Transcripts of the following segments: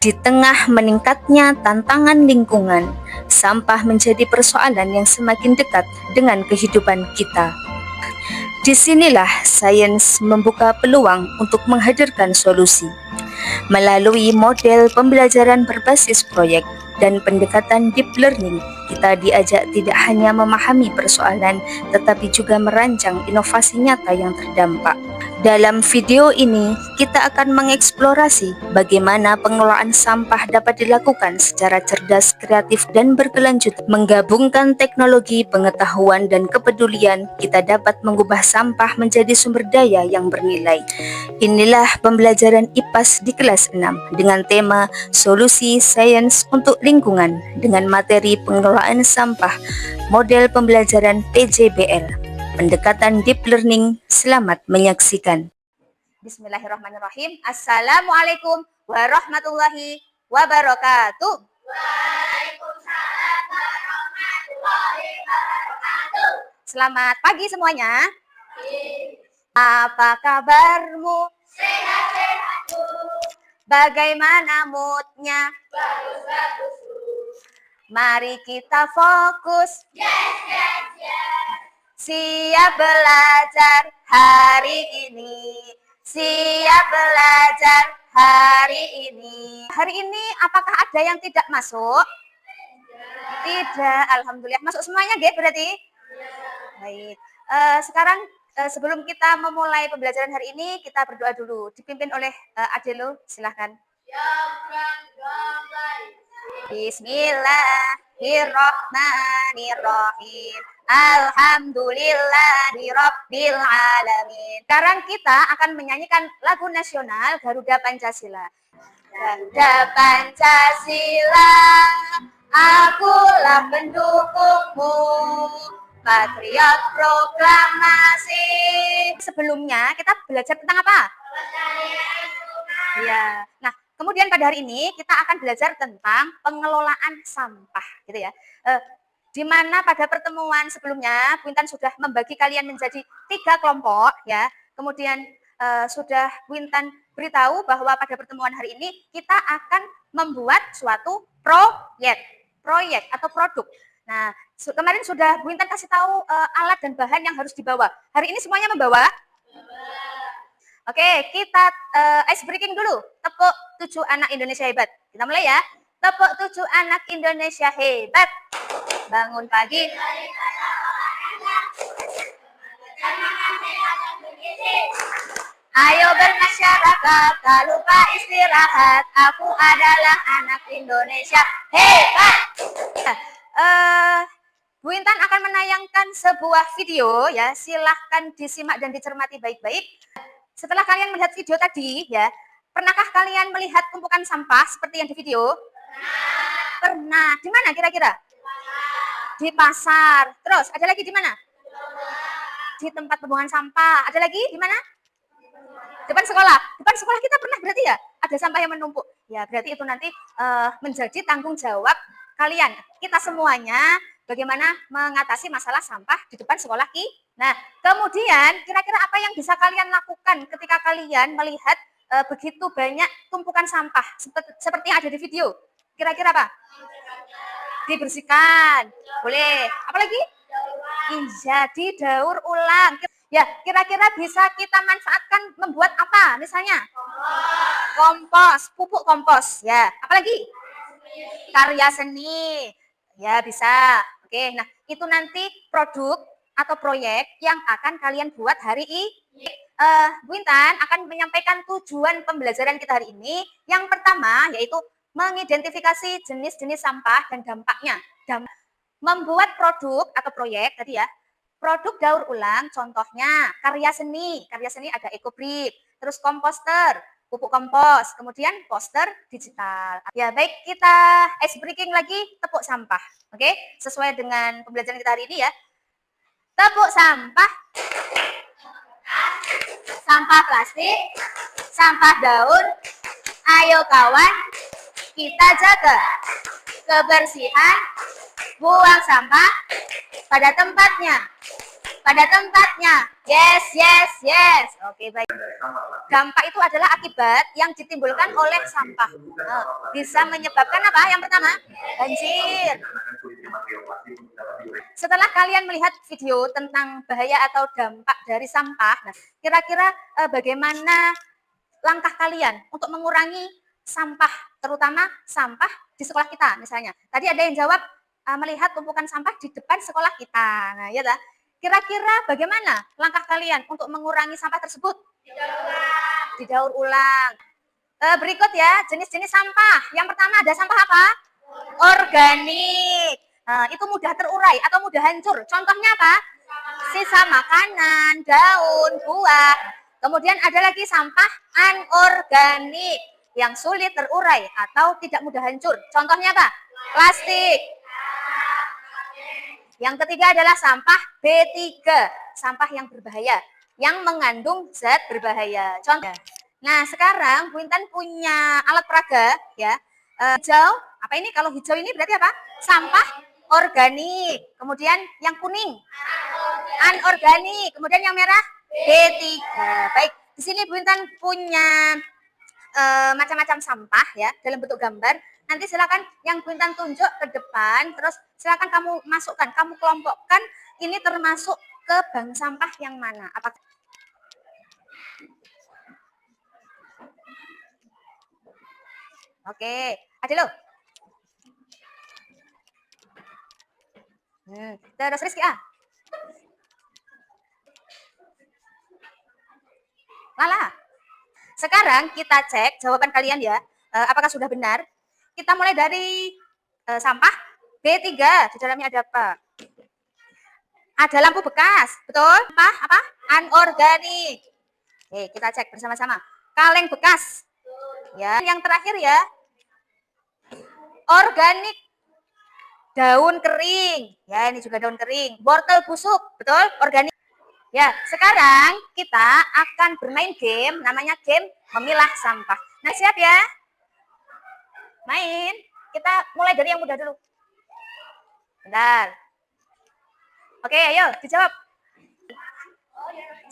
Di tengah meningkatnya tantangan lingkungan, sampah menjadi persoalan yang semakin dekat dengan kehidupan kita. Disinilah sains membuka peluang untuk menghadirkan solusi. Melalui model pembelajaran berbasis proyek dan pendekatan deep learning, kita diajak tidak hanya memahami persoalan, tetapi juga merancang inovasi nyata yang terdampak. Dalam video ini, kita akan mengeksplorasi bagaimana pengelolaan sampah dapat dilakukan secara cerdas, kreatif, dan berkelanjutan. Menggabungkan teknologi, pengetahuan, dan kepedulian, kita dapat mengubah sampah menjadi sumber daya yang bernilai. Inilah pembelajaran IPAS di kelas 6 dengan tema Solusi Sains untuk Lingkungan dengan materi pengelolaan sampah, model pembelajaran PJBL. Pendekatan deep learning. Selamat menyaksikan. Bismillahirrahmanirrahim. Assalamualaikum warahmatullahi wabarakatuh. Waalaikumsalam warahmatullahi wabarakatuh. Selamat pagi semuanya. Apa kabarmu? Sehat-sehat, Bu. Bagaimana moodnya? Bagus-bagus, Bu. Mari kita fokus. Yes, yes, yes. Siap belajar hari ini. Siap belajar hari ini. Hari ini apakah ada yang tidak masuk? Tidak, alhamdulillah. Masuk semuanya, Ge, berarti? Baik. Sekarang sebelum kita memulai pembelajaran hari ini, kita berdoa dulu. Dipimpin oleh Adelo, silahkan. Bismillahirrahmanirrahim. Alhamdulillahirabbil alamin. Sekarang kita akan menyanyikan lagu nasional Garuda Pancasila. Garuda Pancasila, akulah pendukungmu. Patriot proklamasi. Sebelumnya kita belajar tentang apa? Ya. Nah, kemudian pada hari ini kita akan belajar tentang pengelolaan sampah, gitu ya. Di mana pada pertemuan sebelumnya Bu Intan sudah membagi kalian menjadi 3 kelompok, ya. Kemudian sudah Bu Intan beritahu bahwa pada pertemuan hari ini kita akan membuat suatu proyek atau produk. Nah, kemarin sudah Bu Intan kasih tahu alat dan bahan yang harus dibawa. Hari ini semuanya membawa? Oke, kita ice breaking dulu. Tepuk 7 anak Indonesia hebat. Kita mulai ya. Tepuk 7 anak Indonesia hebat. Bangun pagi. Ayo bermasyarakat, tak lupa istirahat. Aku adalah anak Indonesia hebat. Bu Intan akan menayangkan sebuah video ya. Silahkan disimak dan dicermati baik-baik. Setelah kalian melihat video tadi ya, pernahkah kalian melihat tumpukan sampah seperti yang di video? Pernah. Di mana kira-kira? Di pasar. Terus ada lagi di mana? Di tempat pembuangan sampah. Ada lagi di mana? Depan sekolah. Depan sekolah kita pernah berarti ya? Ada sampah yang menumpuk. Ya, berarti itu nanti menjadi tanggung jawab kalian. Kita semuanya bagaimana mengatasi masalah sampah di depan sekolah kita. Nah, kemudian kira-kira apa yang bisa kalian lakukan ketika kalian melihat begitu banyak tumpukan sampah seperti yang ada di video? Kira-kira apa? Dibersihkan. Boleh. Apalagi? Jadi daur ulang. Ya, kira-kira bisa kita manfaatkan membuat apa? Misalnya? Kompos, pupuk kompos. Ya, apalagi? Karya seni. Ya, bisa. Oke, nah itu nanti produk atau proyek yang akan kalian buat hari ini. Bu Intan akan menyampaikan tujuan pembelajaran kita hari ini. Yang pertama yaitu mengidentifikasi jenis-jenis sampah dan dampaknya. Membuat produk atau proyek tadi ya. Produk daur ulang contohnya karya seni. Karya seni ada EcoBrick, terus komposter, pupuk kompos, kemudian poster digital. Ya baik, kita ice breaking lagi, tepuk sampah. Oke, sesuai dengan pembelajaran kita hari ini ya. Tepuk sampah. Sampah plastik, sampah daun. Ayo kawan, kita jaga kebersihan, buang sampah pada tempatnya. pada tempatnya. Yes, yes, yes. Oke, baik. Dampak itu adalah akibat yang ditimbulkan oleh sampah. Bisa menyebabkan apa? Yang pertama, banjir. Setelah kalian melihat video tentang bahaya atau dampak dari sampah, nah, kira-kira bagaimana langkah kalian untuk mengurangi sampah, terutama sampah di sekolah kita misalnya. Tadi ada yang jawab melihat tumpukan sampah di depan sekolah kita. Nah, ya dah. Kira-kira bagaimana langkah kalian untuk mengurangi sampah tersebut? Didaur ulang. Berikut ya, jenis-jenis sampah. Yang pertama ada sampah apa? Organik. Itu mudah terurai atau mudah hancur. Contohnya apa? Sisa makanan, daun, buah. Kemudian ada lagi sampah anorganik yang sulit terurai atau tidak mudah hancur. Contohnya apa? Plastik. Yang ketiga adalah sampah B3, sampah yang berbahaya, yang mengandung zat berbahaya. Contoh. Nah, sekarang Bu Intan punya alat peraga ya. Hijau, apa ini? Kalau hijau ini berarti apa? Sampah organik. Kemudian yang kuning anorganik. Kemudian yang merah B3. Baik, di sini Bu Intan punya macam-macam sampah ya dalam bentuk gambar. Nanti silakan yang Bu Intan tunjuk ke depan, terus silakan kamu masukkan, kamu kelompokkan ini termasuk ke bank sampah yang mana. Apakah Oke, ada lo. Terus Rizky Lala. Sekarang kita cek jawaban kalian ya, apakah sudah benar. Kita mulai dari sampah B3, di dalamnya ada apa? Ada lampu bekas, betul? Apa? Anorganik. Oke, kita cek bersama-sama. Kaleng bekas. Ya, yang terakhir ya. Organik. Daun kering. Ya, ini juga daun kering. Wortel busuk, betul? Organik. Ya, sekarang kita akan bermain game, namanya game memilah sampah. Nah, siap ya? Main. Kita mulai dari yang mudah dulu. Bentar. Oke, ayo dijawab.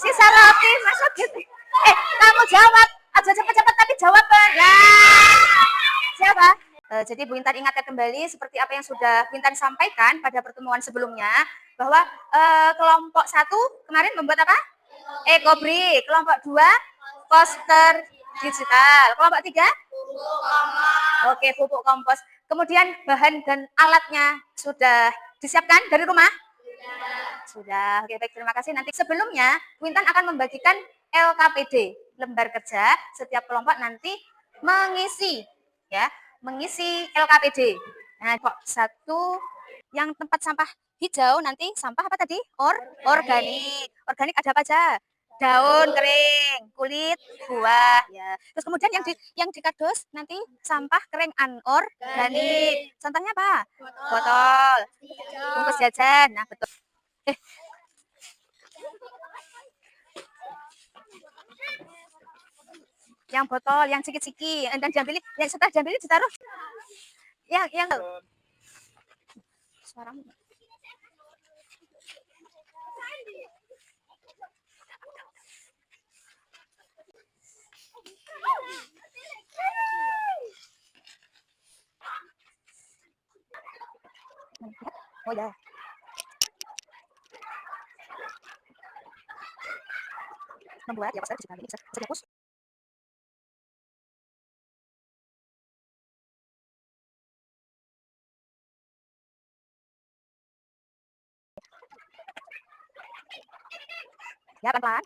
Sisa roti masuk gitu. Kamu jawab. Aja cepat-cepat tapi jawab. Nah, siapa? Jadi Bu Intan ingatkan kembali seperti apa yang sudah Bu Intan sampaikan pada pertemuan sebelumnya, bahwa kelompok 1 kemarin membuat apa? Ekobrik. Kelompok 2 poster digital. Kelompok 3? Oke, pupuk kompos. Kemudian bahan dan alatnya sudah disiapkan dari rumah? Sudah. Oke, baik, terima kasih. Nanti sebelumnya Bu Intan akan membagikan LKPD, lembar kerja. Setiap kelompok nanti mengisi LKPD. Nah, kok 1 yang tempat sampah hijau nanti sampah apa tadi? Organik. Organik ada apa aja? Daun kering, kulit buah ya. Terus kemudian yang di kardus nanti sampah kering anorganik. Contohnya apa? Botol. Bungkus jajan. Nah, betul. Yang botol, yang ciki-ciki, dan diambil, yang setelah diambil ditaruh. Yang suaramu. Oh ya. Membuat ya pas bisa dihapus. Ya, pelan-pelan.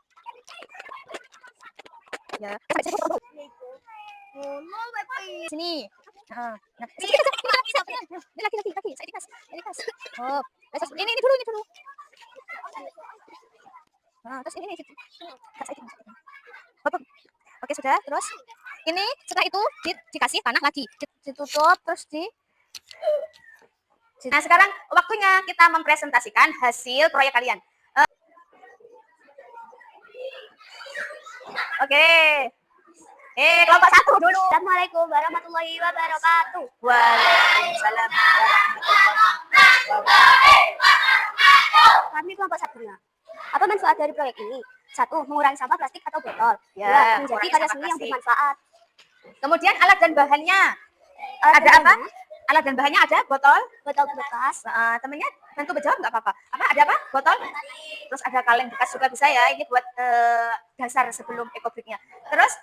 Ya. Sini. Nah, sini ini lagi. Saya dikas. Oh, ini dulu. Nah, terus ini. Oke, sudah. Terus ini setelah itu dikasih tanah lagi, ditutup terus Nah, sekarang waktunya kita mempresentasikan hasil proyek kalian. Oke. Kelompok 1 dulu. Assalamualaikum warahmatullahi wabarakatuh. Waalaikumsalam. Kami kelompok 1 ya. Apa manfaat dari proyek ini? 1. Mengurangi sampah plastik atau botol. Ya, 2. Menjadi mengurangi karya sampah seni yang plastik. bermanfaat. Kemudian alat dan bahannya. Ada Dan apa? Alat dan bahannya ada botol. Botol bekas. Temennya tentu menjawab nggak apa-apa. Ada apa? Botol. Terus ada kaleng bekas juga bisa ya. Ini buat dasar sebelum ekobiknya. Terus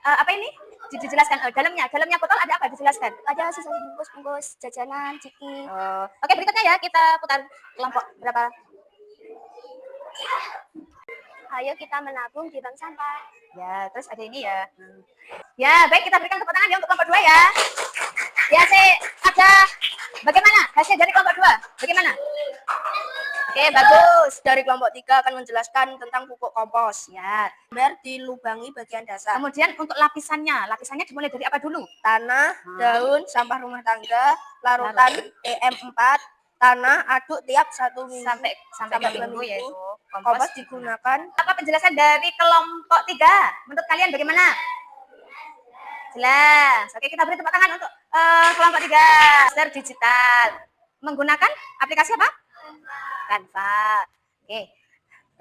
apa ini? Dijelaskan. Dalamnya botol ada apa? Dijelaskan. Ada sisa bungkus-bungkus jajanan, ciki. Oke, berikutnya ya kita putar kelompok berapa? Ayo kita menabung di bank sampah. Ya, terus ada ini ya. Ya, baik, kita berikan tepuk tangan ya untuk kelompok 2 ya. Ya, ada bagaimana hasil dari kelompok 2? Bagaimana? Oke, bagus. Dari kelompok 3 akan menjelaskan tentang pupuk kompos. Ya. Dilubangi bagian dasar. Kemudian untuk lapisannya dimulai dari apa dulu? Tanah, daun, sampah rumah tangga, larutan PM4, tanah, aduk tiap 1 minggu Sampai 2 minggu yaitu kompos digunakan. Apa penjelasan dari kelompok 3? Menurut kalian bagaimana? Jelas. Oke, kita beri tepuk tangan untuk kelompok 3. Poster digital. Menggunakan aplikasi apa? Canva. Oke.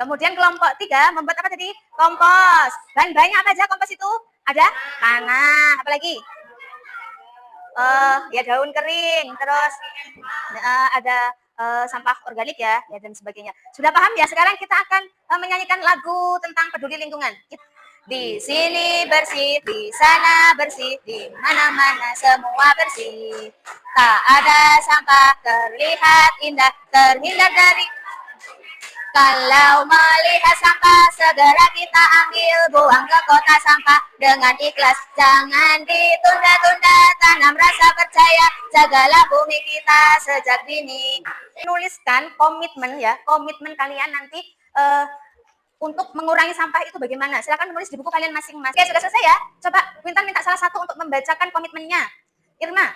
Kemudian kelompok 3 membuat apa tadi? Kompos. Bahan-bahannya apa aja kompos itu? Ada tanah, apa lagi? Ya daun kering, terus ada sampah organik ya dan sebagainya. Sudah paham ya? Sekarang kita akan menyanyikan lagu tentang peduli lingkungan. Di sini bersih, di sana bersih, di mana-mana semua bersih. Tak ada sampah, terlihat indah, terhindar dari. Kalau melihat sampah, segera kita ambil, buang ke kota sampah dengan ikhlas. Jangan ditunda-tunda, tanam rasa percaya, jagalah bumi kita sejak dini. Nuliskan komitmen ya, komitmen kalian nanti untuk mengurangi sampah itu bagaimana? Silakan menulis di buku kalian masing-masing. Oke, sudah selesai ya? Coba Wintan minta salah satu untuk membacakan komitmennya. Irma,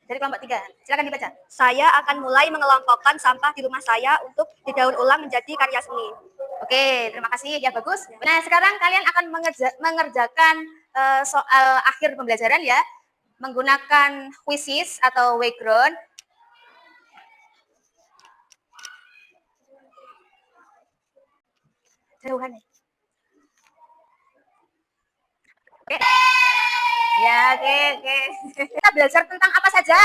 dari kelompok 3. Silakan dibaca. Saya akan mulai mengelompokkan sampah di rumah saya untuk didaur ulang menjadi karya seni. Oke, terima kasih. Ya, bagus. Nah, sekarang kalian akan mengerjakan soal akhir pembelajaran ya. Menggunakan quizzes atau background. Jauhan ya. Oke. Ya, oke. Kita belajar tentang apa saja?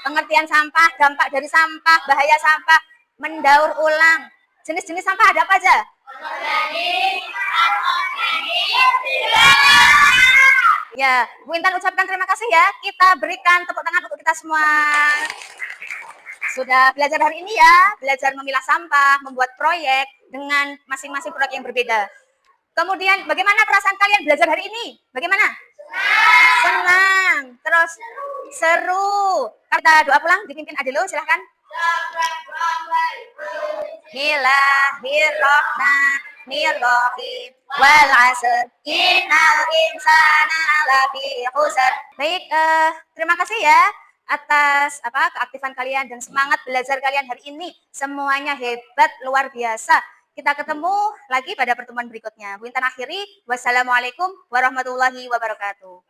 Pengertian sampah, dampak dari sampah, bahaya sampah, mendaur ulang. Jenis-jenis sampah ada apa aja? Ya, Bu Intan ucapkan terima kasih ya. Kita berikan tepuk tangan untuk kita semua. Sudah belajar hari ini ya, belajar memilah sampah, membuat proyek dengan masing-masing produk yang berbeda. Kemudian bagaimana perasaan kalian belajar hari ini? Bagaimana? Senang. Terus seru. Kita doa pulang dipimpin Adelo, silahkan. Bismillahirrahmanirrahim. Wal 'asr innal insana lafi khusr. Baik, terima kasih ya atas keaktifan kalian dan semangat belajar kalian hari ini. Semuanya hebat, luar biasa. Kita ketemu lagi pada pertemuan berikutnya. Bu Intan akhiri. Wassalamualaikum warahmatullahi wabarakatuh.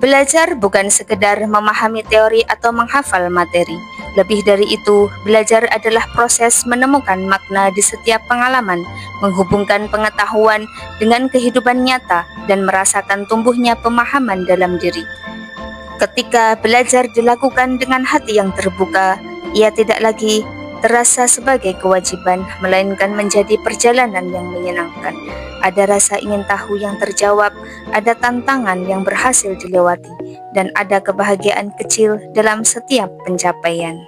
Belajar bukan sekedar memahami teori atau menghafal materi. Lebih dari itu, belajar adalah proses menemukan makna di setiap pengalaman, menghubungkan pengetahuan dengan kehidupan nyata, dan merasakan tumbuhnya pemahaman dalam diri. Ketika belajar dilakukan dengan hati yang terbuka, ia tidak lagi terasa sebagai kewajiban, melainkan menjadi perjalanan yang menyenangkan. Ada rasa ingin tahu yang terjawab, ada tantangan yang berhasil dilewati, dan ada kebahagiaan kecil dalam setiap pencapaian.